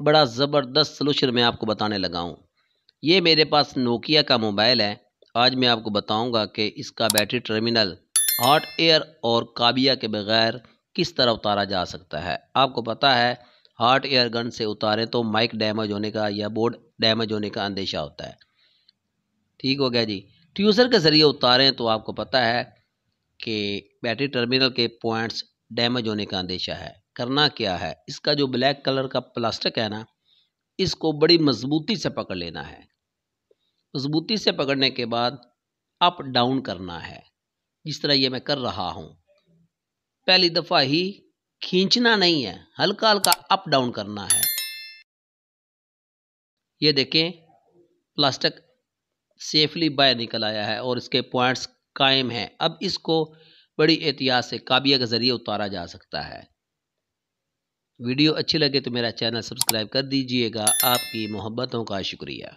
बड़ा ज़बरदस्त सलूशन मैं आपको बताने लगा हूँ। ये मेरे पास नोकिया का मोबाइल है। आज मैं आपको बताऊँगा कि इसका बैटरी टर्मिनल हॉट एयर और काबिया के बगैर किस तरह उतारा जा सकता है। आपको पता है हॉट एयर गन से उतारें तो माइक डैमेज होने का या बोर्ड डैमेज होने का अंदेशा होता है। ठीक हो गया जी। ट्यूज़र के ज़रिए उतारें तो आपको पता है कि बैटरी टर्मिनल के पॉइंट्स डैमेज होने का अंदेशा है। करना क्या है, इसका जो ब्लैक कलर का प्लास्टिक है ना, इसको बड़ी मजबूती से पकड़ लेना है। मजबूती से पकड़ने के बाद अप डाउन करना है, जिस तरह ये मैं कर रहा हूँ। पहली दफ़ा ही खींचना नहीं है, हल्का हल्का अप डाउन करना है। ये देखें प्लास्टिक सेफली बाहर निकल आया है और इसके पॉइंट्स कायम हैं। अब इसको बड़ी एहतियात से काबिया के ज़रिए उतारा जा सकता है। वीडियो अच्छी लगे तो मेरा चैनल सब्सक्राइब कर दीजिएगा। आपकी मोहब्बतों का शुक्रिया।